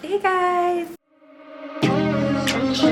Hey guys! So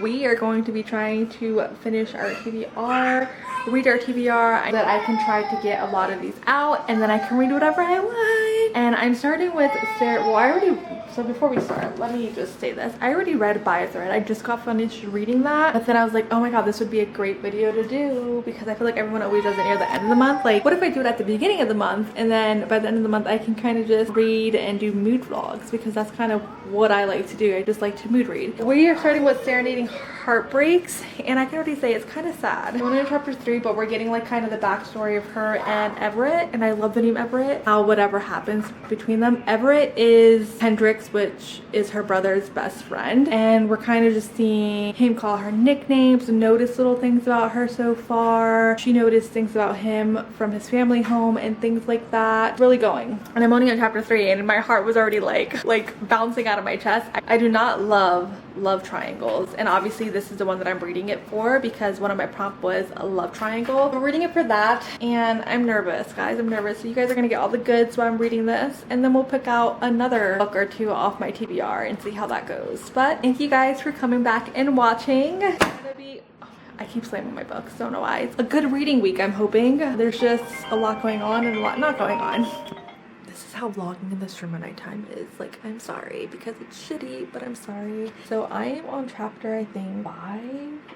we are going to be trying to finish our TBR, read our TBR, that I can try to get a lot of these out and then I can read whatever I want. And I'm starting with Sarah. Well, so before we start, let me just say this. I already read By a Thread. I just got finished reading that. But then I was like, oh my god, this would be a great video to do because I feel like everyone always does it near the end of the month. Like, what if I do it at the beginning of the month and then by the end of the month I can kind of just read and do mood vlogs because that's kind of what I like to do. I just like to mood read. We are starting with Serenading Heartbreaks, and I can already say it's kind of sad. I'm only in chapter 3, but we're getting like kind of the backstory of her and Everett, and I love the name Everett. How whatever happens between them. Everett is Hendrix, which is her brother's best friend, and we're kind of just seeing him call her nicknames and notice little things about her so far. She noticed things about him from his family home and things like that. Really going. And I'm only on chapter 3, and my heart was already like bouncing out of my chest. I do not love triangles, and obviously this is the one that I'm reading it for because one of my prompts was a love triangle. I'm reading it for that, and I'm nervous, guys. I'm nervous. So you guys are gonna get all the goods while I'm reading this, and then we'll pick out another book or two off my TBR and see how that goes. But thank you guys for coming back and watching. It's gonna be, I keep slamming my books, don't know why. It's a good reading week, I'm hoping. There's just a lot going on and a lot not going on. This is how vlogging in this room at nighttime is. Like, I'm sorry because it's shitty, but I'm sorry. So I am on chapter, I think 5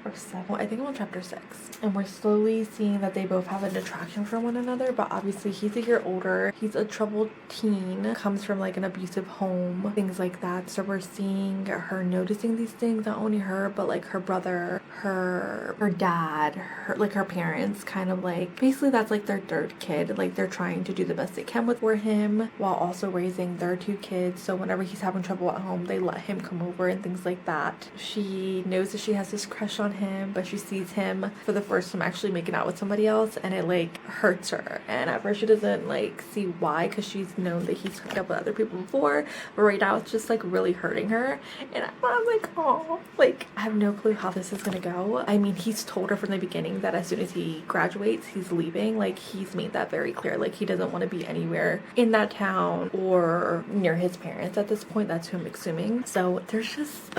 or 7. Well, I think I'm on chapter 6, and we're slowly seeing that they both have an attraction for one another, but obviously he's a year older. He's a troubled teen, comes from like an abusive home, things like that. So we're seeing her noticing these things, not only her, but like her brother, her dad, her parents, kind of like, basically that's like their third kid. Like, they're trying to do the best they can for him while also raising their 2 kids. So whenever he's having trouble at home, they let him come over and things like that. She knows that she has this crush on him, but she sees him for the first time actually making out with somebody else, and it like hurts her. And at first she doesn't like see why, because she's known that he's hooked up with other people before, but right now it's just like really hurting her. And I'm like, oh, like, I have no clue how this is gonna go. I mean, he's told her from the beginning that as soon as he graduates he's leaving. Like, he's made that very clear. Like, he doesn't want to be anywhere in that town or near his parents at this point. That's who I'm assuming. So there's just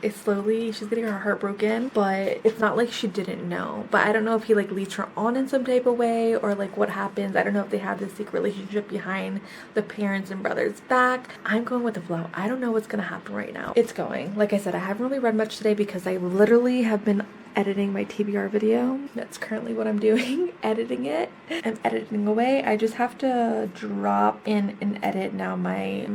it's slowly, she's getting her heart broken, but it's not like she didn't know. But I don't know if he like leads her on in some type of way, or like what happens. I don't know if they have this secret relationship behind the parents and brothers back. I'm going with the flow. I don't know what's gonna happen right now. It's going. Like I said, I haven't really read much today because I literally have been editing my TBR video. That's currently what I'm doing. Editing it. I'm editing away. I just have to drop in and edit now my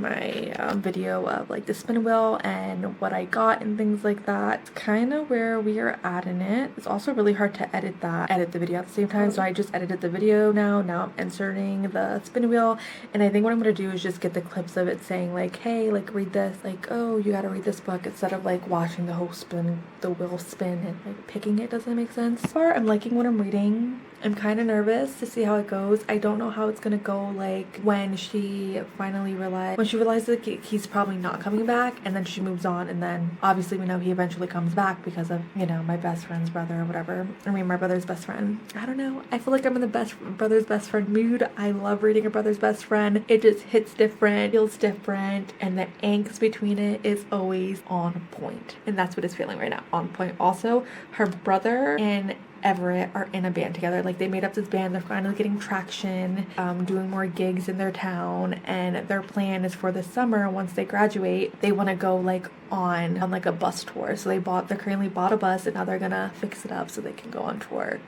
video of like the spin wheel and what I got and things like that. It's kind of where we are at in it. It's also really hard to edit the video at the same time, so I just edited the video now I'm inserting the spin wheel, and I think what I'm gonna do is just get the clips of it saying like, hey, like, read this, like, oh, you gotta read this book, instead of like watching the whole wheel spin and like picking it. Doesn't make sense. So far, I'm liking what I'm reading. I'm kind of nervous to see how it goes. I don't know how it's gonna go, like when she realizes that he's probably not coming back, and then she moves on, and then obviously we know he eventually comes back because of, you know, my best friend's brother or whatever. I mean, my brother's best friend. I don't know. I feel like I'm in the brother's best friend mood. I love reading a brother's best friend. It just hits different, feels different, and the angst between it is always on point. And that's what it's feeling right now. On point. Also, her brother and Everett are in a band together. Like, they made up this band. They're finally getting traction, doing more gigs in their town, and their plan is for the summer, once they graduate, they want to go like on like a bus tour. So they currently bought a bus, and now they're gonna fix it up so they can go on tour.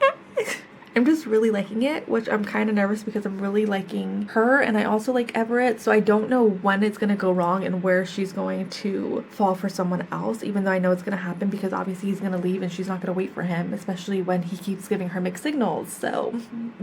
I'm just really liking it, which I'm kind of nervous because I'm really liking her, and I also like Everett, so I don't know when it's gonna go wrong and where she's going to fall for someone else, even though I know it's gonna happen because obviously he's gonna leave and she's not gonna wait for him, especially when he keeps giving her mixed signals. So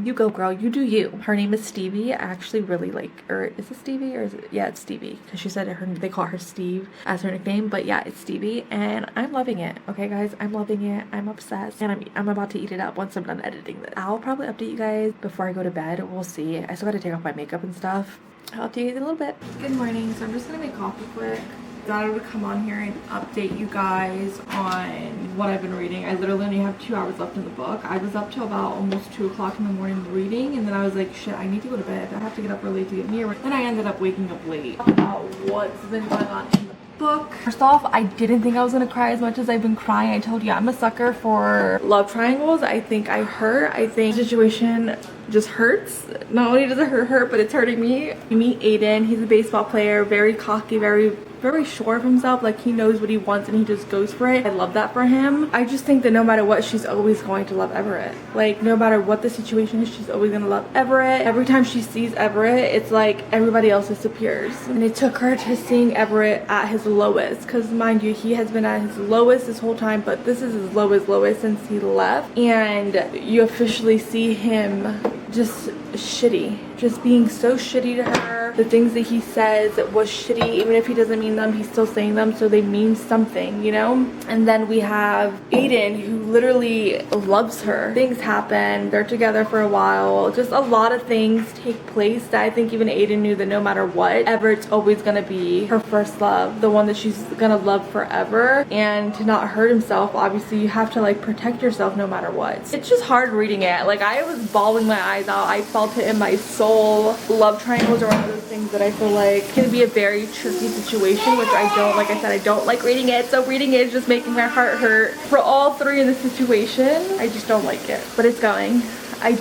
you go, girl, you do you. Her name is Stevie. I actually really like, or is it Stevie, or is it, yeah, it's Stevie, because she said they call her Steve as her nickname, but yeah, it's Stevie, and I'm loving it. Okay guys, I'm loving it. I'm obsessed, and I'm about to eat it up once I'm done editing this. I'll probably update you guys before I go to bed. We'll see. I still got to take off my makeup and stuff. I'll update you in a little bit. Good morning. So I'm just gonna make coffee quick. Decided to come on here and update you guys on what I've been reading. I literally only have 2 hours left in the book. I was up till about almost 2 o'clock in the morning reading, and then I was like, shit, I need to go to bed. I have to get up early to get near. Then I ended up waking up late. About what's been going on in the book. First off, I didn't think I was gonna cry as much as I've been crying. I told you I'm a sucker for love triangles. I think I hurt. I think the situation just hurts. Not only does it hurt, but it's hurting me. You meet Aiden. He's a baseball player, very cocky, very sure of himself. Like, he knows what he wants and he just goes for it. I love that for him. I just think that no matter what, she's always going to love Everett. Like, no matter what the situation is, she's always gonna love Everett. Every time she sees Everett, it's like everybody else disappears. And it took her to seeing Everett at his lowest, because mind you, he has been at his lowest this whole time, but this is his lowest since he left. And you officially see him just shitty, just being so shitty to her. The things that he says was shitty. Even if he doesn't mean them, he's still saying them, so they mean something, you know? And then we have Aiden, who literally loves her. Things happen, they're together for a while, just a lot of things take place that I think even Aiden knew that no matter what, Everett's always gonna be her first love, the one that she's gonna love forever. And to not hurt himself, obviously you have to like protect yourself no matter what. It's just hard reading it. Like, I was bawling my eyes out. I felt it in my soul. Love triangles are one of those things that I feel like can be a very tricky situation, which I don't, like I said, I don't like reading it, so reading it is just making my heart hurt for all 3 in this situation. I just don't like it, but it's going. I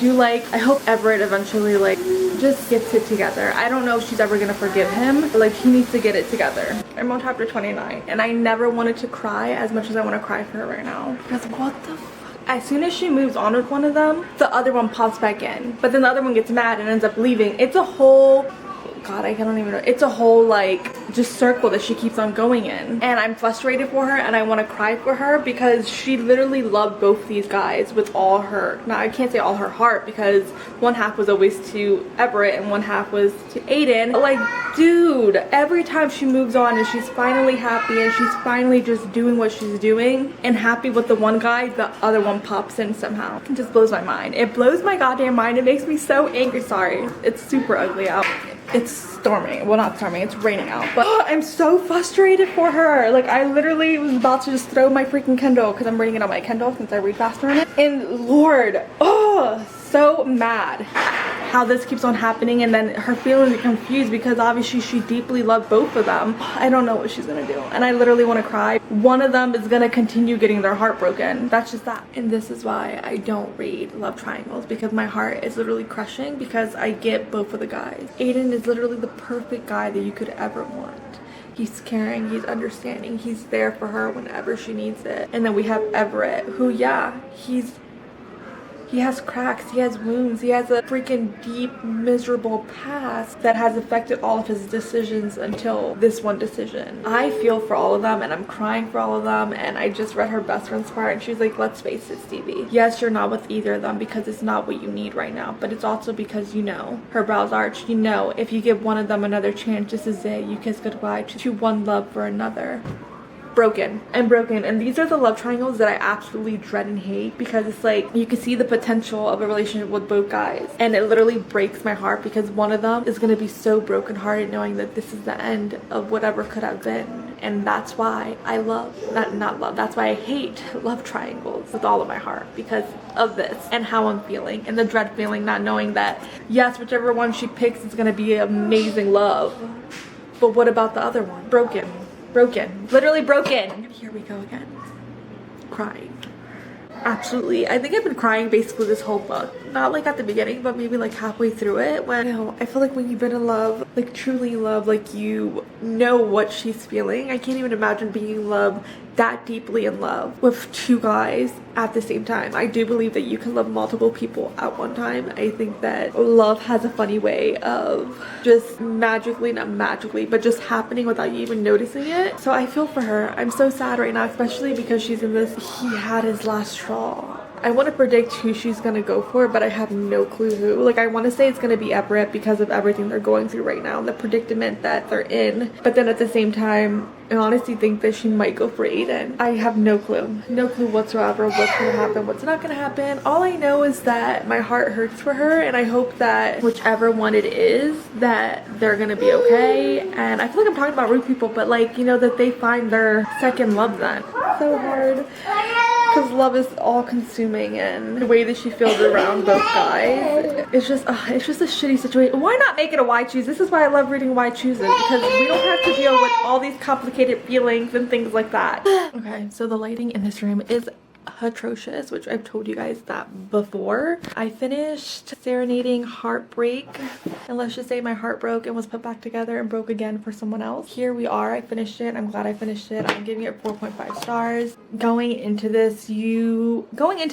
hope Everett eventually like just gets it together. I don't know if she's ever gonna forgive him, but like, he needs to get it together. I'm on chapter 29 and I never wanted to cry as much as I want to cry for her right now, because what the fuck? As soon as she moves on with one of them, the other one pops back in, but then the other one gets mad and ends up leaving. It's a whole, God, I don't even know. It's a whole like just circle that she keeps on going in, and I'm frustrated for her and I want to cry for her, because she literally loved both these guys with all her, now I can't say all her heart, because one half was always to Everett and one half was to Aiden. But like, dude, every time she moves on and she's finally happy and she's finally just doing what she's doing and happy with the one guy, the other one pops in somehow. It just blows my mind. It blows my goddamn mind. It makes me so angry. Sorry, it's super ugly out. It's storming. Well, not storming, it's raining out. But I'm so frustrated for her. Like, I literally was about to just throw my freaking Kindle, because I'm reading it on my Kindle since I read faster on it. And Lord, oh, so mad how this keeps on happening, and then her feelings are confused because obviously she deeply loved both of them. I don't know what she's gonna do, and I literally want to cry. One of them is gonna continue getting their heart broken. That's just that. And this is why I don't read love triangles, because my heart is literally crushing, because I get both of the guys. Aiden is literally the perfect guy that you could ever want. He's caring, he's understanding, he's there for her whenever she needs it. And then we have Everett, who, yeah, he has cracks, he has wounds, he has a freaking deep, miserable past that has affected all of his decisions until this one decision. I feel for all of them, and I'm crying for all of them. And I just read her best friend's part, and she's like, let's face it, Stevie. Yes, you're not with either of them because it's not what you need right now, but it's also because, you know, her brows arched, you know, if you give one of them another chance, this is it. You kiss goodbye to one love for another. Broken and these are the love triangles that I absolutely dread and hate, because it's like you can see the potential of a relationship with both guys, and it literally breaks my heart, because one of them is going to be so brokenhearted knowing that this is the end of whatever could have been. And that's why I that's why I hate love triangles with all of my heart, because of this and how I'm feeling, and the dread feeling, not knowing that yes, whichever one she picks is going to be amazing love, but what about the other one? Broken, literally broken. Here we go again, crying. Absolutely, I think I've been crying basically this whole book, not like at the beginning, but maybe like halfway through it, when, you know, I feel like when you've been in love, like truly in love, like you know what she's feeling. I can't even imagine being in love, that deeply in love with 2 guys at the same time. I do believe that you can love multiple people at one time. I think that love has a funny way of just magically, not magically, but just happening without you even noticing it. So I feel for her. I'm so sad right now, especially because she's in this, he had his last straw. I want to predict who she's gonna go for, but I have no clue who. Like, I want to say it's gonna be Everett because of everything they're going through right now, the predicament that they're in. But then at the same time, I honestly think that she might go for Aiden. I have no clue. No clue whatsoever what's gonna happen, what's not gonna happen. All I know is that my heart hurts for her, and I hope that whichever one it is, that they're gonna be okay. And I feel like I'm talking about rude people, but like, you know, that they find their second love then. So hard. Because love is all consuming, and the way that she feels around both guys, it's just a shitty situation. Why not make it a why choose? This is why I love reading why chooses, because we don't have to deal with all these complicated feelings and things like that. Okay, so the lighting in this room is atrocious, which I've told you guys that before. I finished Serenading Heartbreak, and let's just say my heart broke and was put back together and broke again for someone else. Here we are. I finished it. I'm glad I finished it. I'm giving it 4.5 stars. Going into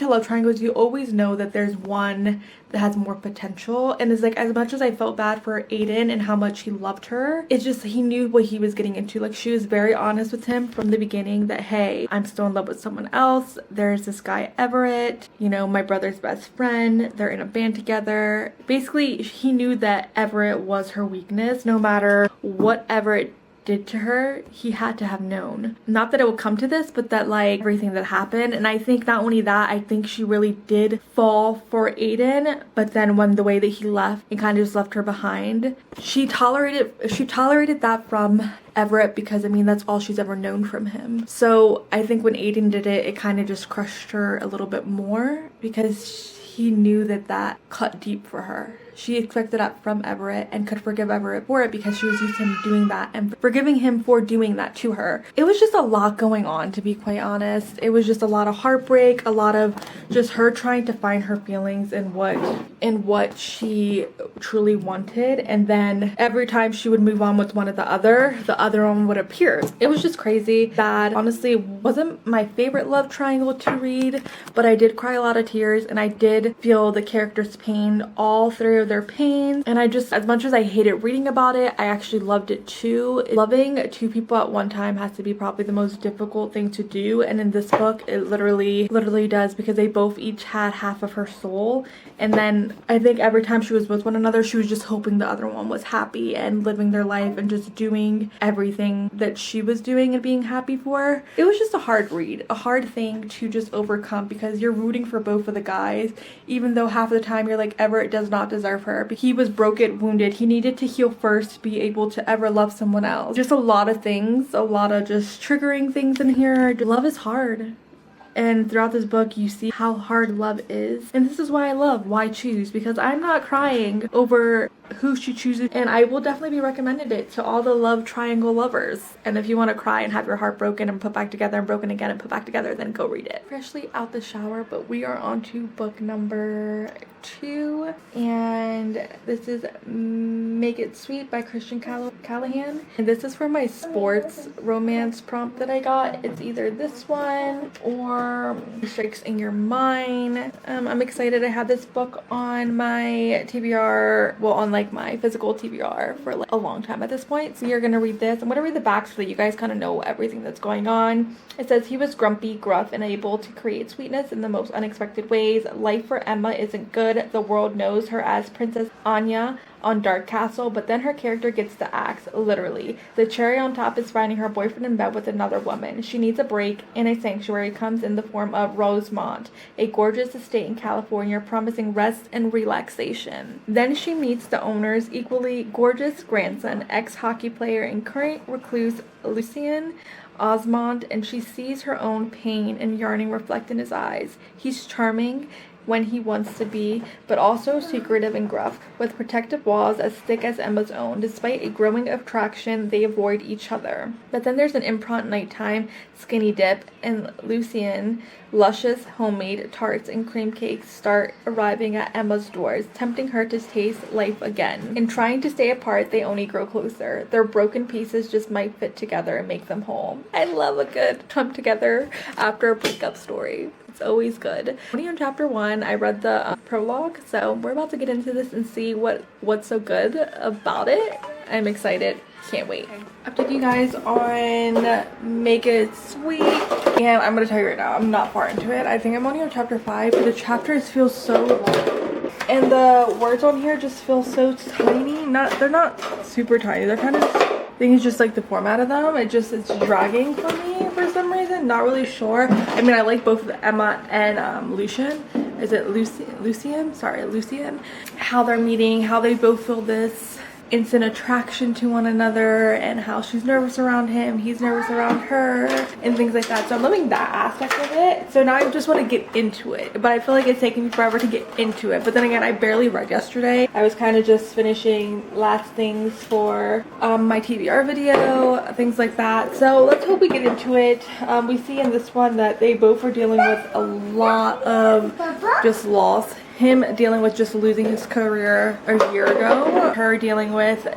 love triangles, you always know that there's one that has more potential, and it's like, as much as I felt bad for Aiden and how much he loved her, it's just he knew what he was getting into. Like, she was very honest with him from the beginning that, hey, I'm still in love with someone else. There's this guy Everett, you know, my brother's best friend, they're in a band together. Basically, he knew that Everett was her weakness. No matter what Everett did to her, he had to have known. Not that it would come to this, but that, like, everything that happened. And I think not only that, I think she really did fall for Aiden, but then when the way that he left, it kind of just left her behind. She tolerated that from Everett, because I mean, that's all she's ever known from him. So I think when Aiden did it, it kind of just crushed her a little bit more, because he knew that that cut deep for her. She expected that from Everett and could forgive Everett for it because she was used to him doing that and forgiving him for doing that to her. It was just a lot going on, to be quite honest. It was just a lot of heartbreak, a lot of just her trying to find her feelings and what she truly wanted. And then every time she would move on with one or the other one would appear. It was just crazy. That honestly wasn't my favorite love triangle to read, but I did cry a lot of tears, and I did feel the characters' pain all through their pain. And I just, as much as I hated reading about it, I actually loved it too. Loving two people at one time has to be probably the most difficult thing to do, and in this book it literally does, because they both each had half of her soul. And then I think every time she was with one another, she was just hoping the other one was happy and living their life and just doing everything that she was doing and being happy for. It was just a hard read, a hard thing to just overcome, because you're rooting for both of the guys, even though half of the time you're like, Everett does not deserve her. But he was broken, wounded. He needed to heal first to be able to ever love someone else. Just a lot of things, a lot of just triggering things in here. Love is hard. And throughout this book, you see how hard love is. And this is why I love Why Choose, because I'm not crying over who she chooses. And I will definitely be recommending it to all the love triangle lovers. And if you want to cry and have your heart broken and put back together and broken again and put back together, then go read it. Freshly out the shower, but we are on to book number 2. And this is Make It Sweet by Christian Callahan. And this is for my sports romance prompt that I got. It's either this one or Strikes in Your Mind. I'm excited. I had this book on my TBR, well, on like my physical TBR for like a long time at this point. So you're gonna read this. I'm gonna read the back so that you guys kind of know everything that's going on. It says, he was grumpy, gruff, and able to create sweetness in the most unexpected ways. Life for Emma isn't good. The world knows her as Princess Anya on Dark Castle, but then her character gets the axe, literally. The cherry on top is finding her boyfriend in bed with another woman. She needs a break, and a sanctuary comes in the form of Rosemont, a gorgeous estate in California promising rest and relaxation. Then she meets the owner's equally gorgeous grandson, ex-hockey player and current recluse Lucien Osmond, and she sees her own pain and yearning reflect in his eyes. He's charming when he wants to be, but also secretive and gruff, with protective walls as thick as Emma's own. Despite a growing attraction, they avoid each other. But then there's an impromptu nighttime skinny dip, and Lucien, luscious homemade tarts and cream cakes start arriving at Emma's doors, tempting her to taste life again. In trying to stay apart, they only grow closer. Their broken pieces just might fit together and make them whole. I love a good come together after a breakup story. It's always good. Only on chapter 1. I read the prologue, so we're about to get into this and see what's so good about it. I'm excited. Can't wait. Update you guys on Make It Sweet. And I'm gonna tell you right now, I'm not far into it. I think I'm only on chapter 5, but the chapters feel so long. And the words on here just feel so tiny. They're not super tiny. They're kind of, I think it's just like the format of them. It's dragging for me for some reason. Not really sure. I mean, I like both Emma and Lucian. Is it Lucian? Sorry, Lucian. How they're meeting, how they both feel this instant attraction to one another, and how she's nervous around him, he's nervous around her, and things like that. So I'm loving that aspect of it. So now I just want to get into it, but I feel like it's taking me forever to get into it. But then again, I barely read yesterday. I was kind of just finishing last things for my TBR video, things like that. So let's hope we get into it. We see in this one that they both are dealing with a lot of just loss. Him dealing with just losing his career a year ago. Her dealing with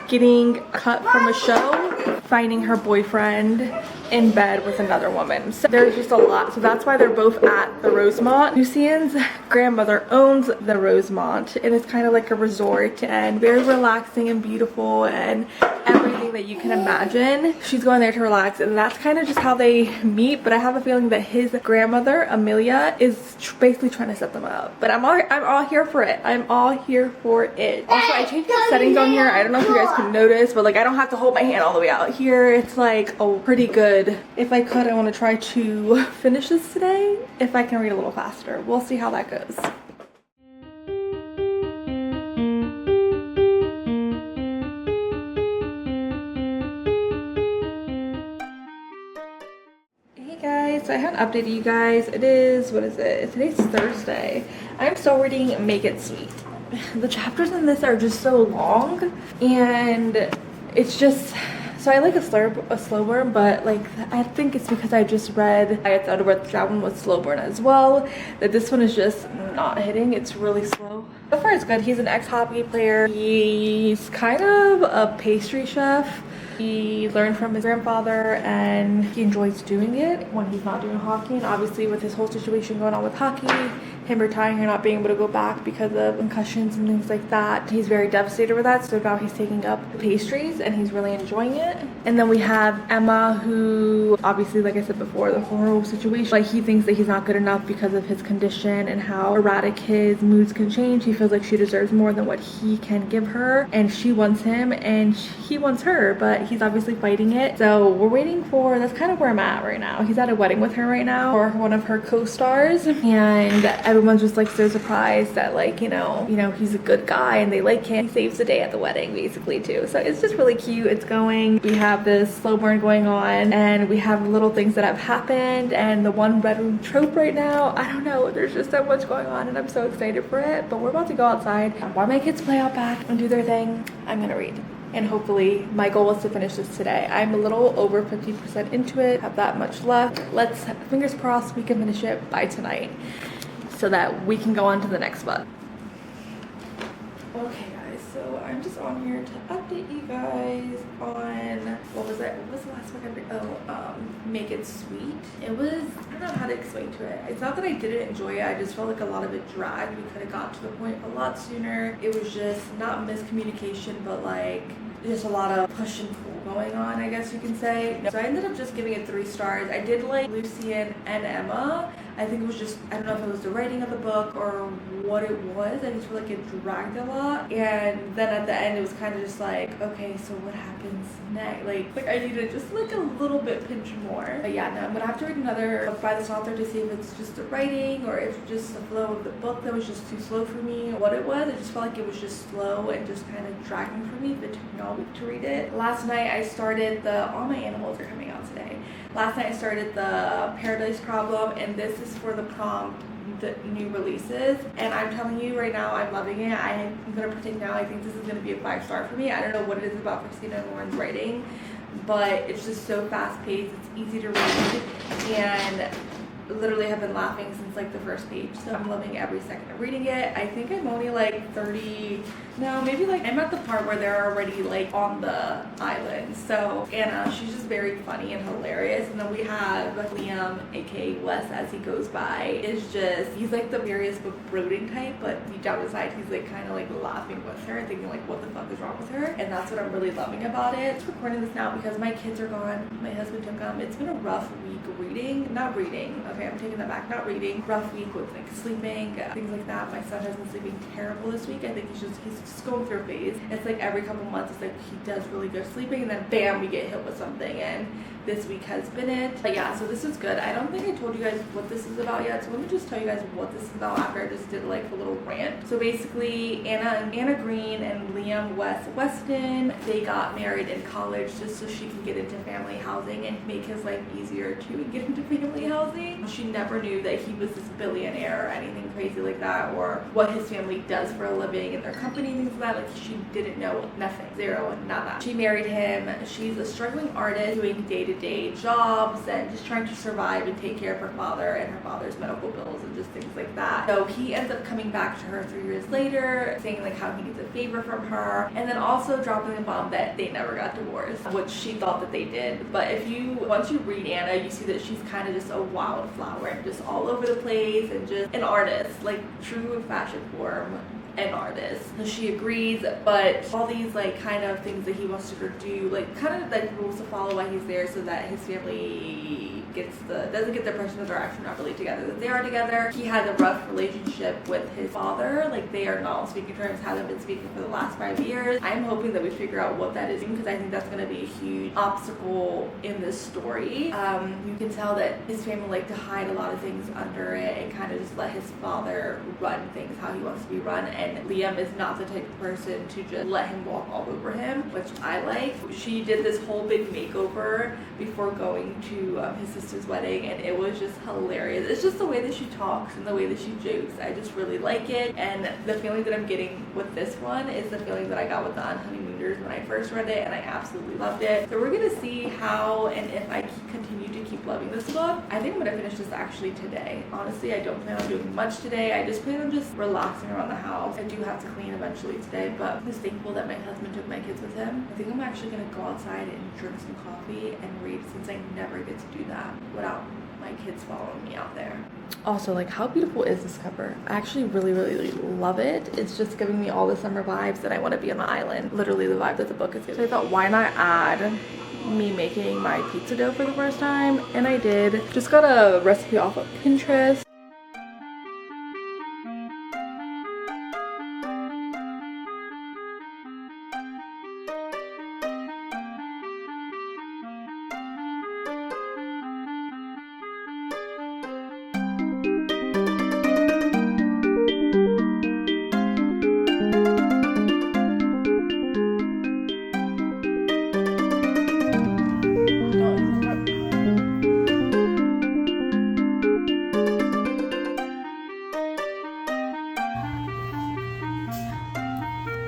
getting cut from a show. Finding her boyfriend in bed with another woman. So there's just a lot. So that's why they're both at the Rosemont. Lucian's grandmother owns the Rosemont, and it's kind of like a resort and very relaxing and beautiful and everything that you can imagine. She's going there to relax, and that's kind of just how they meet. But I have a feeling that his grandmother, Amelia, is basically trying to set them up. But I'm all here for it. I'm all here for it. Also, I changed the settings on here. I don't know if you guys can notice, but like I don't have to hold my hand all the way out here. It's like pretty good. If I could, I want to try to finish this today. If I can read a little faster, we'll see how that goes. Hey guys, so I haven't updated you guys. It is, what is it? Today's Thursday. I'm still reading Make It Sweet. The chapters in this are just so long, and it's just, so I like a slow burn, but like I think it's because I just read It's Out of Breath. That one was slow burn as well, that this one is just not hitting. It's really slow. So far it's good. He's an ex-hockey player. He's kind of a pastry chef. He learned from his grandfather, and he enjoys doing it when he's not doing hockey. And obviously with his whole situation going on with hockey, him retiring and not being able to go back because of concussions and things like that, he's very devastated with that. So now he's taking up pastries and he's really enjoying it. And then we have Emma, who obviously, like I said before, the whole situation, like he thinks that he's not good enough because of his condition and how erratic his moods can change. He feels like she deserves more than what he can give her, and she wants him and he wants her, but he's obviously fighting it. So we're waiting for, that's kind of where I'm at right now. He's at a wedding with her right now, or one of her co-stars, and everyone's just like so surprised that like, you know, he's a good guy and they like him. He saves the day at the wedding basically too. So it's just really cute. It's going, we have this slow burn going on, and we have little things that have happened, and the one bedroom trope right now, I don't know, there's just so much going on and I'm so excited for it. But we're about to go outside while my kids play out back and do their thing. I'm gonna read. And hopefully my goal is to finish this today. I'm a little over 50% into it, have that much left. Let's, fingers crossed, we can finish it by tonight so that we can go on to the next one. Okay guys, so I'm just on here to update you guys on, what was it? What was the last book I read? Oh, Make It Sweet. It was, I don't know how to explain to it. It's not that I didn't enjoy it, I just felt like a lot of it dragged. We could have got to the point a lot sooner. It was just not miscommunication, but like just a lot of push and pull going on, I guess you can say. So I ended up just giving it 3 stars. I did like Lucian and Emma. I think it was just, I don't know if it was the writing of the book or what it was. I just feel like it dragged a lot. And then at the end, it was kind of just like, okay, so what happens next? Like I needed just like a little bit pinch more. But yeah, no, I'm gonna have to read another book by this author to see if it's just the writing or if it's just the flow of the book that was just too slow for me. What it was, I just felt like it was just slow and just kind of dragging for me. It took me all week to read it. Last night I started all my animals are coming out today. Last night I started the Paradise Problem, and this is for the prompt, the new releases, and I'm telling you right now, I'm loving it. I'm gonna predict now, I think this is gonna be a 5-star for me. I don't know what it is about Christina Lauren's writing, but it's just so fast-paced, it's easy to read, and literally have been laughing since like the first page. So I'm loving every second of reading it. I think I'm only like 30 No, maybe like I'm at the part where they're already like on the island. So Anna, she's just very funny and hilarious. And then we have Liam, aka Wes as he goes by, is just, he's like the various but brooding type, but deep down inside he's like kind of like laughing with her, thinking like what the fuck is wrong with her. And that's what I'm really loving about it. I'm recording this now because my kids are gone. My husband took them. It's been a rough week not reading. Okay, I'm taking that back. Not reading. Rough week with like sleeping, things like that. My son has been sleeping terrible this week. I think he's just going through a phase. It's like every couple months, it's like he does really good sleeping, and then bam, we get hit with something. And this week has been it. But yeah, so this is good. I don't think I told you guys what this is about yet, so let me just tell you guys what this is about after I just did like a little rant. So basically, Anna Green and Liam Weston, they got married in college just so she can get into family housing and make his life easier to get into family housing. She never knew that he was this billionaire or anything crazy like that, or what his family does for a living and their company, things like that. Like, she didn't know nothing, zero, nada. She married him. She's a struggling artist doing day-to-day jobs and just trying to survive and take care of her father and her father's medical bills and just things like that. So he ends up coming back to her 3 years later, saying like how he needs a favor from her, and then also dropping the bomb that they never got divorced, which she thought that they did. But once you read Anna, you see that she's kind of just a wildflower and just all over the place and just an artist, like true fashion form. An artist. So she agrees, but all these like kind of things that he wants her to do, like kind of like rules to follow while he's there, so that his family doesn't get the impression that they're actually not really together, that they are together. He has a rough relationship with his father, like they are not on speaking terms, haven't been speaking for the last 5 years. I'm hoping that we figure out what that is, because I think that's going to be a huge obstacle in this story. You can tell that his family like to hide a lot of things under it and kind of just let his father run things how he wants to be run, and Liam is not the type of person to just let him walk all over him, which I like. She did this whole big makeover before going to his sister's wedding, and it was just hilarious. It's just the way that she talks and the way that she jokes. I just really like it, and the feeling that I'm getting with this one is the feeling that I got with the Honeymooners when I first read it, and I absolutely loved it. So we're gonna see how and if I continue to keep loving this book. I think I'm gonna finish this actually today. Honestly, I don't plan on doing much today. I just plan on just relaxing around the house. I do have to clean eventually today, but I'm just thankful that my husband took my kids with him. I think I'm actually gonna go outside and drink some coffee and read, since I never get to do that without my kids following me out there. Also, like, how beautiful is this cover? I actually really love it. It's just giving me all the summer vibes that I want to be on the island. Literally the vibe that the book is giving. So I thought, why not add me making my pizza dough for the first time? And I did. Just got a recipe off of Pinterest.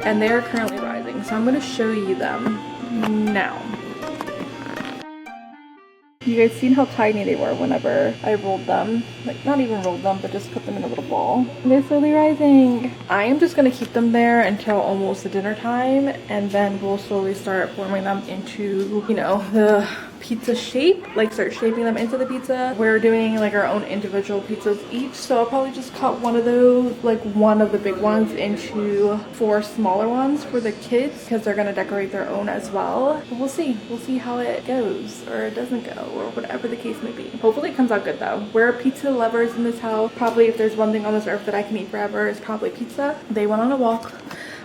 And they are currently rising, so I'm going to show you them now. You guys seen how tiny they were whenever I rolled them? Like, not even rolled them, but just put them in a little ball. And they're slowly rising. I am just going to keep them there until almost the dinner time, and then we'll slowly start forming them into, you know, the pizza shape, like start shaping them into the pizza. We're doing like our own individual pizzas each, so I'll probably just cut one of those, like one of the big ones, into 4 smaller ones for the kids, because they're gonna decorate their own as well. But we'll see how it goes, or it doesn't go, or whatever the case may be. Hopefully it comes out good though. We're pizza lovers in this house. Probably if there's one thing on this earth that I can eat forever, it's probably pizza. They went on a walk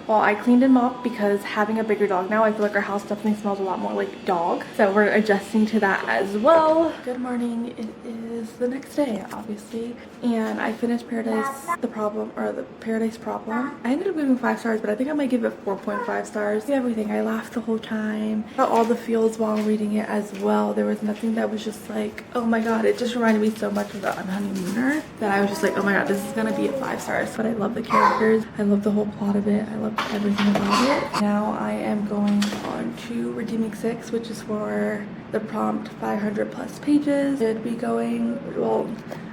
while I cleaned and mopped, because having a bigger dog now, I feel like our house definitely smells a lot more like dog. So we're adjusting to that as well. Good morning. It is the next day, obviously. And I finished Paradise Problem. I ended up giving 5 stars, but I think I might give it 4.5 stars. Everything. I laughed the whole time. Got all the feels while reading it as well. There was nothing that was just like, oh my god. It just reminded me so much of the Honeymooner that I was just like, oh my god, this is gonna be at 5 stars. But I love the characters. I love the whole plot of it. I love everything about it. Now I am going on to Redeeming 6, which is for the prompt 500 plus pages. Should be going, well,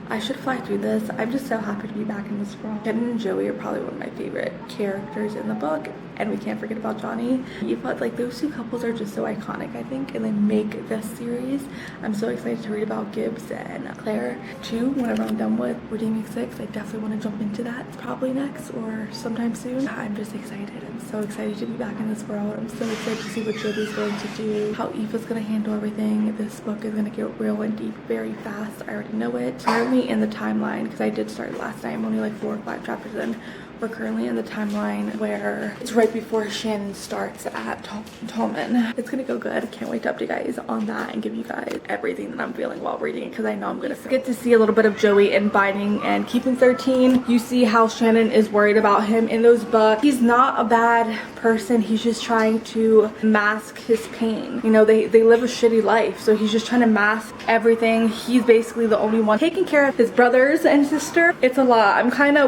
I should fly through this. I'm just so happy to be back in this world. Shannon and Joey are probably one of my favorite characters in the book, and we can't forget about Johnny. But like those two couples are just so iconic, I think, and they make this series. I'm so excited to read about Gibbs and Claire too. Whenever I'm done with Redeeming 6, I definitely want to jump into that. It's probably next or sometime soon. I'm just excited. I'm so excited to be back in this world. I'm so excited to see what Joey's going to do, how Aoife's gonna handle everything. This book is gonna get real and deep very fast. I already know it. Currently in the timeline, because I did start last night, I'm only like 4 or 5 chapters in. We're currently in the timeline where it's right before Shannon starts at Tolman. It's gonna go good. I can't wait to update you guys on that and give you guys everything that I'm feeling while reading it, because I know I'm gonna get to see a little bit of Joey in Binding and Keeping 13. You see how Shannon is worried about him in those books. He's not a bad person. He's just trying to mask his pain. You know, they live a shitty life, so he's just trying to mask everything. He's basically the only one taking care of his brothers and sister. It's a lot.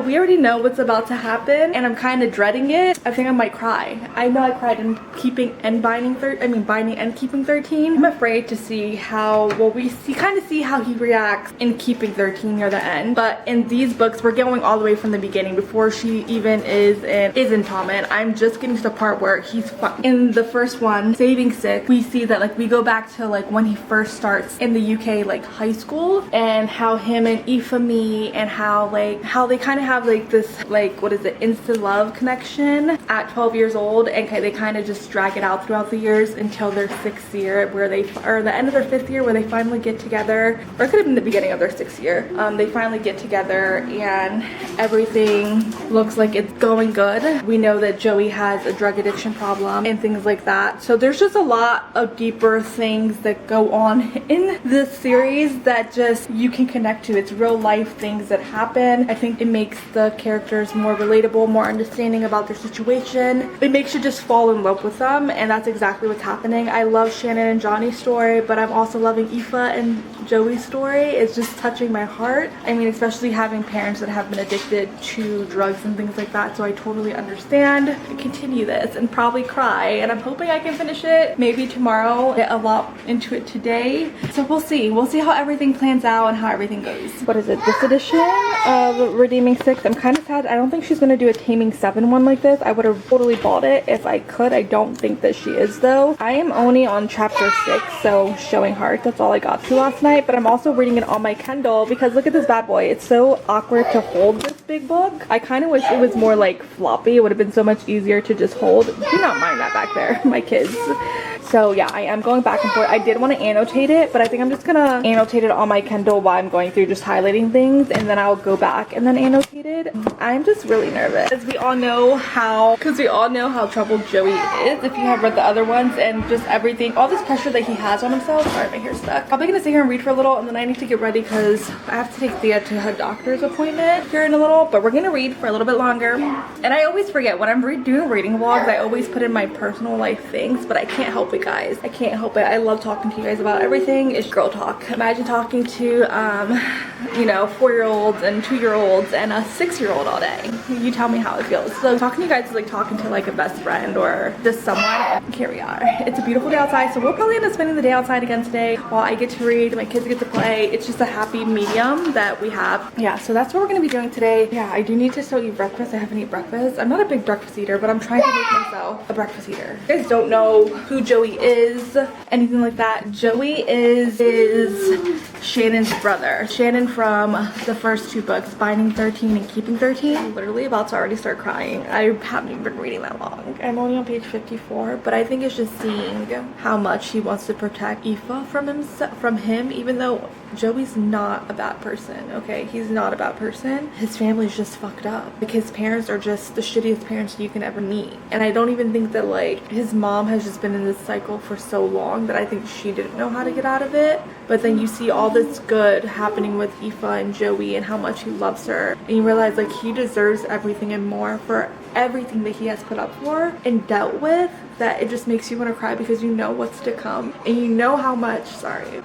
We already know what's about to happen, and I'm kind of dreading it. I think I might cry. I know I cried in Binding and Keeping 13. I'm afraid to see how, well, we kind of see how he reacts in Keeping 13 near the end, but in these books we're going all the way from the beginning before she even is in Tolman. I'm just getting to the part where he's in the first one, Saving 6. We see that like we go back to like when he first starts in the UK, like high school, and how him and Aoife meet, and how they kind of have like this, like, what is it, instant love connection at 12 years old, and they kind of just drag it out throughout the years until their 6th year, or the end of their 5th year, where they finally get together, or it could have been the beginning of their 6th year. They finally get together and everything looks like it's going good. We know that Joey has a drug addiction problem and things like that, so there's just a lot of deeper things that go on in this series that just you can connect to. It's real life things that happen. I think it makes the characters more relatable, more understanding about their situation. It makes you just fall in love with them, and that's exactly what's happening. I love Shannon and Johnny's story, but I'm also loving Aoife and Joey's story. It's just touching my heart. I mean, especially having parents that have been addicted to drugs and things like that, so I totally understand. I continue this and probably cry, and I'm hoping I can finish it maybe tomorrow. Get a lot into it today, so we'll see how everything plans out and how everything goes. What is it, this edition of Redeeming 6? I'm kind of sad. I don't think she's gonna do a Taming 7 one like this. I would have totally bought it if I could. I don't think that she is though. I am only on chapter 6, so Showing Hearts, that's all I got to last night, but I'm also reading it on my Kindle because look at this bad boy. It's so awkward to hold this big book. I kind of wish it was more like floppy. It would have been so much easier to just hold. Do not mind that back there, my kids. So yeah, I am going back and forth. I did want to annotate it, but I think I'm just gonna annotate it on my Kindle while I'm going through, just highlighting things, and then I'll go back and then annotate it. I'm just really nervous, because we all know how troubled Joey is, if you have read the other ones, and just everything, all this pressure that he has on himself. Sorry, my hair's stuck. Probably gonna sit here and read for a little, and then I need to get ready because I have to take Thea to her doctor's appointment here in a little, but we're gonna read for a little bit longer. And I always forget when I'm doing reading vlogs, I always put in my personal life things, but I can't help it, guys. I can't help it. I love talking to you guys about everything. It's girl talk. Imagine talking to you know, 4-year-olds and 2-year-olds and a 6-year-old all day. You tell me how it feels. So talking to you guys is like talking to like a best friend or just someone. Here we are. It's a beautiful day outside, so we'll probably end up spending the day outside again today while I get to read, my kids get to play. It's just a happy medium that we have. Yeah, so that's what we're gonna be doing today. Yeah, I do need to still eat breakfast. I haven't eaten breakfast. I'm not a big breakfast eater, but I'm trying to make myself a breakfast eater. You guys don't know who Joey is, anything like that. Joey is Shannon's brother. Shannon from the first 2 books, Binding 13 and Keeping 13. I'm literally about to already start crying. I haven't even been reading that long. I'm only on page 54, but I think it's just seeing how much he wants to protect Aoife from him, even though Joey's not a bad person, okay? He's not a bad person. His family's just fucked up. Like, his parents are just the shittiest parents you can ever meet. And I don't even think that, like, his mom has just been in this cycle for so long that I think she didn't know how to get out of it. But then you see all this good happening with Aoife and Joey and how much he loves her. And you realize, like, he deserves everything and more for everything that he has put up for and dealt with, that it just makes you want to cry because you know what's to come. And you know how much, sorry.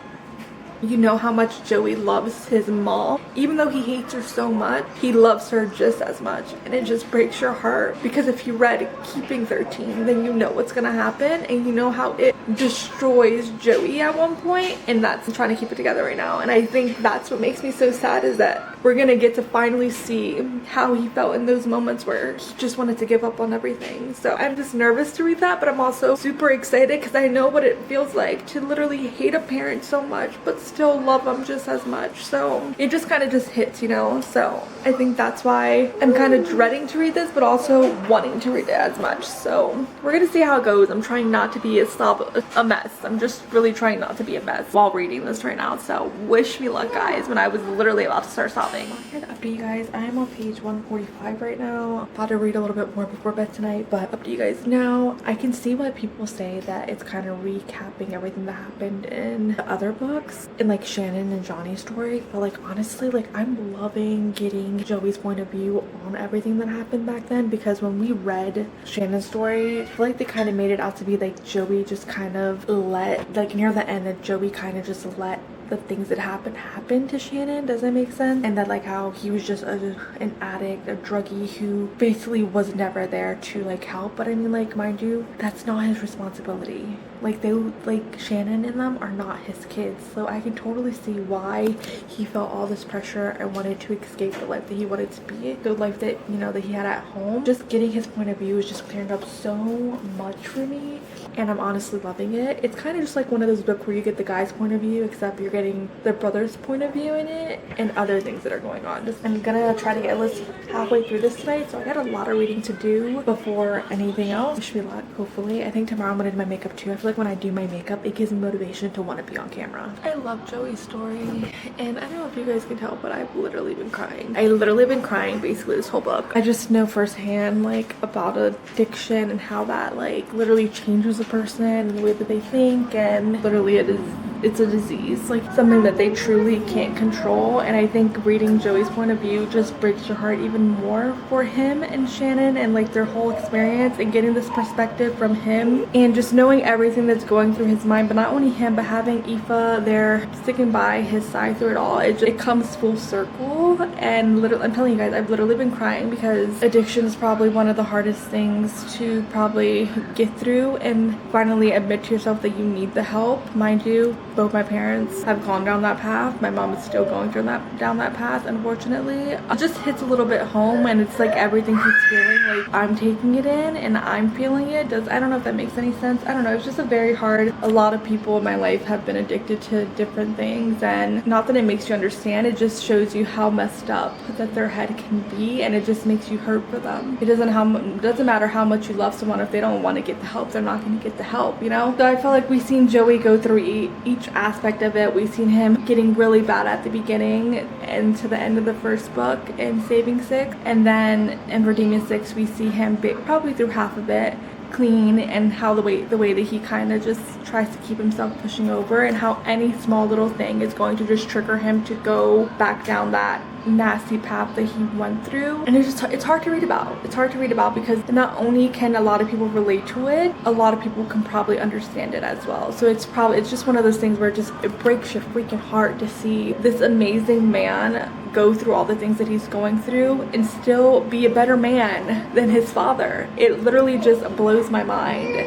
you know how much Joey loves his mom. Even though he hates her so much, he loves her just as much, and it just breaks your heart, because if you read Keeping 13, then you know what's gonna happen, and you know how it destroys Joey at one point, and that's trying to keep it together right now. And I think that's what makes me so sad, is that we're gonna get to finally see how he felt in those moments where he just wanted to give up on everything. So I'm just nervous to read that, but I'm also super excited because I know what it feels like to literally hate a parent so much but still love them just as much. So it just kind of just hits, you know. So I think that's why I'm kind of dreading to read this, but also wanting to read it as much. So we're gonna see how it goes. I'm trying not to be a mess. I'm just really trying not to be a mess while reading this right now. So wish me luck, guys, when I was literally about to start sobbing. I'm here to update you guys. I am on page 145 right now. I'm about to read a little bit more before bed tonight, but up to you guys now. I can see why people say that it's kind of recapping everything that happened in the other books, in like Shannon and Johnny's story, but like honestly, like I'm loving getting Joey's point of view on everything that happened back then, because when we read Shannon's story, I feel like they kind of made it out to be like Joey just kind of let, like near the end, that Joey kind of just let the things that happen to Shannon. Does that make sense? And that like how he was just an addict, a druggie who basically was never there to like help. But I mean, like, mind you, that's not his responsibility. Like like Shannon and them are not his kids. So I can totally see why he felt all this pressure and wanted to escape the life that he wanted to be, the life that, you know, that he had at home. Just getting his point of view is just clearing up so much for me, and I'm honestly loving it. It's kind of just like one of those books where you get the guy's point of view, except you're getting the brother's point of view in it and other things that are going on. Just, I'm gonna try to get at least halfway through this tonight, so I got a lot of reading to do before anything else. Wish me luck, hopefully. I think tomorrow I'm gonna do my makeup too. I feel like when I do my makeup, it gives me motivation to want to be on camera. I love Joey's story, and I don't know if you guys can tell, but I've literally been crying. I literally been crying basically this whole book. I just know firsthand like about addiction and how that like literally changes a person and the way that they think, and literally it's a disease, like something that they truly can't control. And I think reading Joey's point of view just breaks your heart even more for him and Shannon, and like their whole experience, and getting this perspective from him, and just knowing everything that's going through his mind. But not only him, but having Aoife there sticking by his side through it all. It comes full circle. And literally, I'm telling you guys, I've literally been crying, because addiction is probably one of the hardest things to probably get through, and finally admit to yourself that you need the help. Mind you, both my parents have gone down that path. My mom is still going through down that path, unfortunately. It just hits a little bit home, and it's like everything he's feeling, like I'm taking it in and I'm feeling it. I don't know if that makes any sense. I don't know. It's just a very hard. A lot of people in my life have been addicted to different things, and not that it makes you understand, it just shows you how messed up that their head can be, and it just makes you hurt for them. It doesn't matter how much you love someone. If they don't want to get the help, they're not going to get the help, you know? So I felt like we've seen Joey go through each aspect of it. We've seen him getting really bad at the beginning and to the end of the first book in Saving Six, and then in Redeeming Six we see him probably through half of it clean, and how the way that he kind of just tries to keep himself pushing over, and how any small little thing is going to just trigger him to go back down that nasty path that he went through. And it's hard to read about. It's hard to read about because not only can a lot of people relate to it, a lot of people can probably understand it as well. So it's just one of those things where it breaks your freaking heart to see this amazing man go through all the things that he's going through and still be a better man than his father. It literally just blows my mind.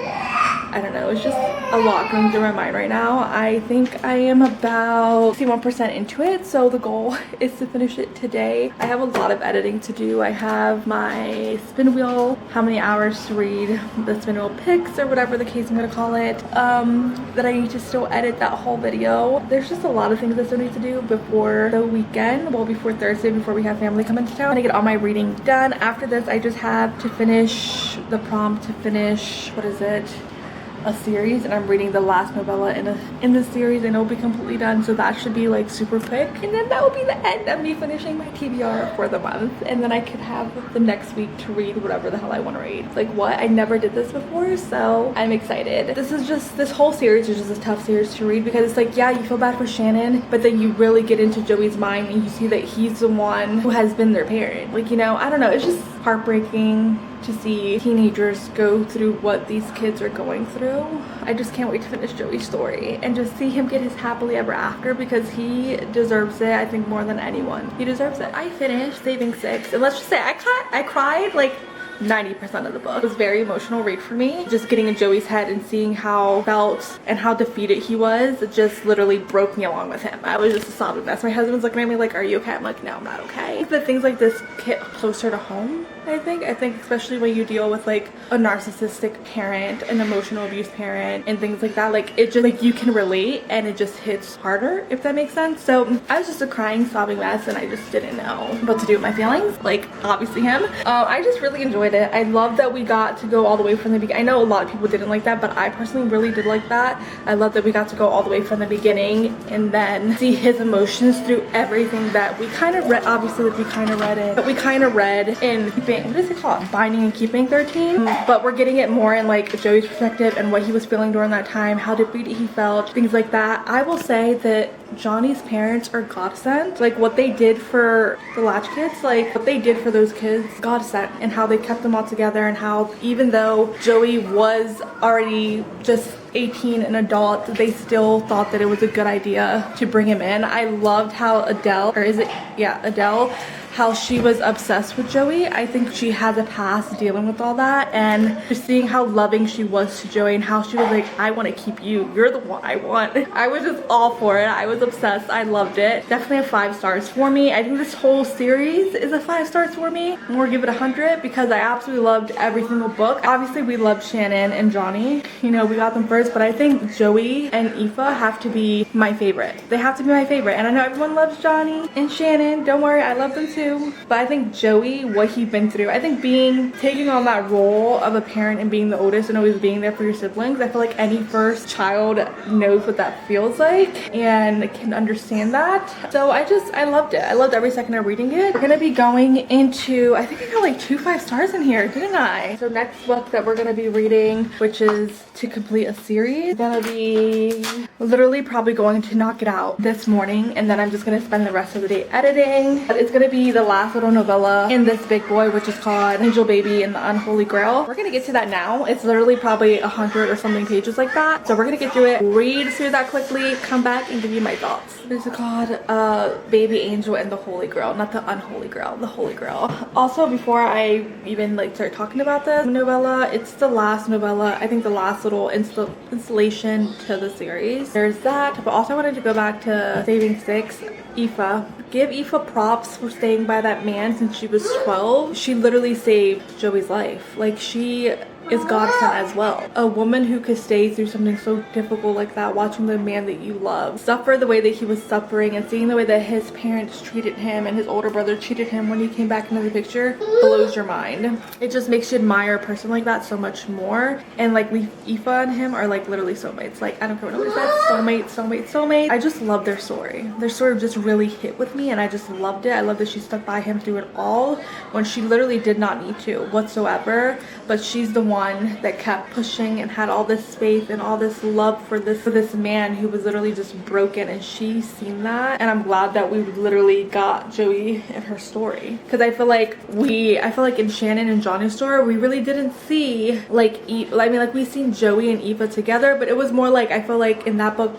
I don't know, it's just a lot going through my mind right now. I think I am about 61% into it, so the goal is to finish it today. I have a lot of editing to do. I have my spin wheel, how many hours to read, the spin wheel picks, or whatever the case I'm gonna call it, that I need to still edit that whole video. There's just a lot of things I still need to do before the weekend, well, before Thursday, before we have family come into town. I'm gonna get all my reading done. After this, I just have to finish the prompt to finish, what is it? A series, and I'm reading the last novella in the series, and it'll be completely done, so that should be like super quick, and then that will be the end of me finishing my TBR for the month, and then I could have the next week to read whatever the hell I want to read. Like, what? I never did this before, so I'm excited. This whole series is just a tough series to read, because it's like, yeah, you feel bad for Shannon, but then you really get into Joey's mind and you see that he's the one who has been their parent. Like, you know, I don't know, it's just heartbreaking to see teenagers go through what these kids are going through. I just can't wait to finish Joey's story and just see him get his happily ever after, because he deserves it, I think, more than anyone. He deserves it. I finished Saving Six, and let's just say I cried like 90% of the book. It was a very emotional read for me. Just getting in Joey's head and seeing how felt and how defeated he was, it just literally broke me along with him. I was just a sobbing mess. My husband's looking at me like, are you okay? I'm like, no, I'm not okay. The things like this hit closer to home, I think especially when you deal with like a narcissistic parent, an emotional abuse parent, and things like that, like it just like you can relate and it just hits harder, if that makes sense. So I was just a crying, sobbing mess, and I just didn't know what to do with my feelings, like obviously him. I just really enjoyed it. I love that we got to go all the way from the beginning. I know a lot of people didn't like that, but I personally really did like that. I love that we got to go all the way from the beginning and then see his emotions through everything that we kind of read. Obviously, like we kind of read it, but we kind of read in what does it call it? Binding and Keeping 13. But we're getting it more in like Joey's perspective and what he was feeling during that time, how defeated he felt, things like that. I will say that Johnny's parents are godsend. Like what they did for the latch kids, like what they did for those kids, godsend, and how they kept them all together, and how even though Joey was already just 18, an adult, they still thought that it was a good idea to bring him in. I loved how Adele, how she was obsessed with Joey. I think she has a past dealing with all that, and just seeing how loving she was to Joey and how she was like, I want to keep you, you're the one I want. I was just all for it. I was obsessed. I loved it. Definitely a 5 stars for me. I think this whole series is a 5 stars for me. I'm gonna give it 100 because I absolutely loved every single book. Obviously we loved Shannon and Johnny, you know, we got them first, but I think Joey and Aoife have to be my favorite. They have to be my favorite, and I know everyone loves Johnny and Shannon. Don't worry, I love them too. But I think Joey, what he'd been through, I think taking on that role of a parent and being the oldest and always being there for your siblings, I feel like any first child knows what that feels like and can understand that. So I loved it. I loved every second of reading it. We're gonna be going into, I think I got like 2 5 stars in here, didn't I? So next book that we're gonna be reading, which is to complete a series, gonna be literally probably going to knock it out this morning, and then I'm just gonna spend the rest of the day editing. But it's gonna be the last little novella in this big boy, which is called Angel Baby and the Unholy Grail. We're gonna get to that now. It's literally probably 100 or something pages like that. So we're gonna get through it, read through that quickly, come back and give you my thoughts. What is it called? Baby Angel and the Holy Grail, not the Unholy Grail, the Holy Grail. Also, before I even like start talking about this novella, it's the last novella, I think the last little installation to the series. There's that, but also I wanted to go back to Saving Six. Aoife. Give Aoife props for staying by that man since she was 12. She literally saved Joey's life. Like, she is godsend as well. A woman who could stay through something so difficult like that, watching the man that you love suffer the way that he was suffering, and seeing the way that his parents treated him and his older brother treated him when he came back into the picture, blows your mind. It just makes you admire a person like that so much more. And like, Aoife and him are like literally soulmates. Like, I don't care what nobody says, soulmate. I just love their story. Their story just really hit with me, and I just loved it. I love that she stuck by him through it all when she literally did not need to whatsoever, but she's the one that kept pushing and had all this faith and all this love for this man who was literally just broken, and she's seen that. And I'm glad that we literally got Joey and her story, because I feel like in Shannon and Johnny's story we really didn't see like we seen Joey and Aoife together, but it was more like, I feel like in that book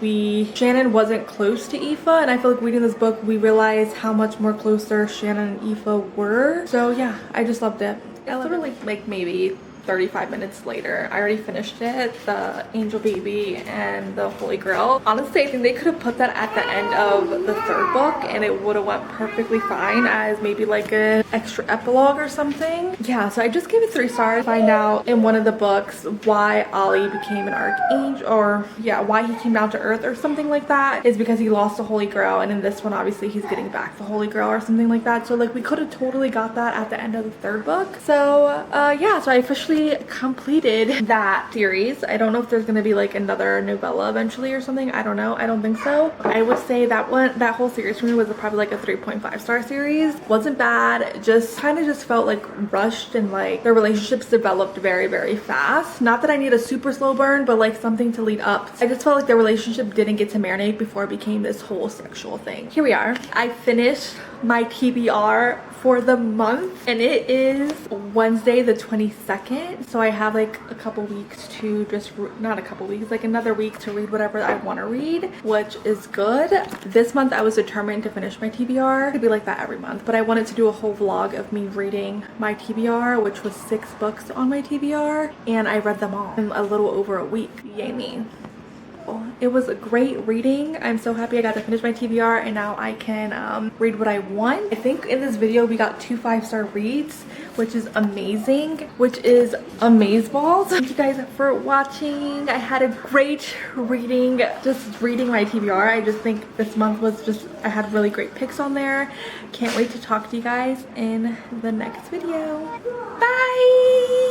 Shannon wasn't close to Aoife, and I feel like reading this book we realized how much more closer Shannon and Aoife were. So yeah, I just loved it. It's literally like maybe 35 minutes later. I already finished it, the Angel Baby and the Holy Grail. Honestly, I think they could have put that at the end of the 3rd book and it would have went perfectly fine as maybe like an extra epilogue or something. Yeah, so I just gave it 3 stars. Find out in one of the books why Ollie became an archangel, or yeah, why he came down to earth or something like that is because he lost the Holy Grail, and in this one obviously he's getting back the Holy Grail or something like that. So like, we could have totally got that at the end of the 3rd book. So yeah, so I officially completed that series. I don't know if there's gonna be like another novella eventually or something. I don't know. I don't think so. I would say that whole series for me was probably like a 3.5 star series. Wasn't bad. Just kind of just felt like rushed, and like their relationships developed very, very fast. Not that I need a super slow burn, but like something to lead up. I just felt like their relationship didn't get to marinate before it became this whole sexual thing. Here we are. I finished my TBR for the month, and it is Wednesday the 22nd. So I have like a couple weeks to just, not a couple weeks, like another week to read whatever I want to read, which is good. This month I was determined to finish my TBR. It'd be like that every month, but I wanted to do a whole vlog of me reading my TBR, which was 6 books on my TBR, and I read them all in a little over a week. Yay me. It was a great reading. I'm so happy I got to finish my TBR, and now I can read what I want. I think in this video we got 2 5-star reads, which is amazing, which is amazeballs. Thank you guys for watching. I had a great reading, just reading my TBR. I just think this month was just, I had really great picks on there. Can't wait to talk to you guys in the next video. Bye!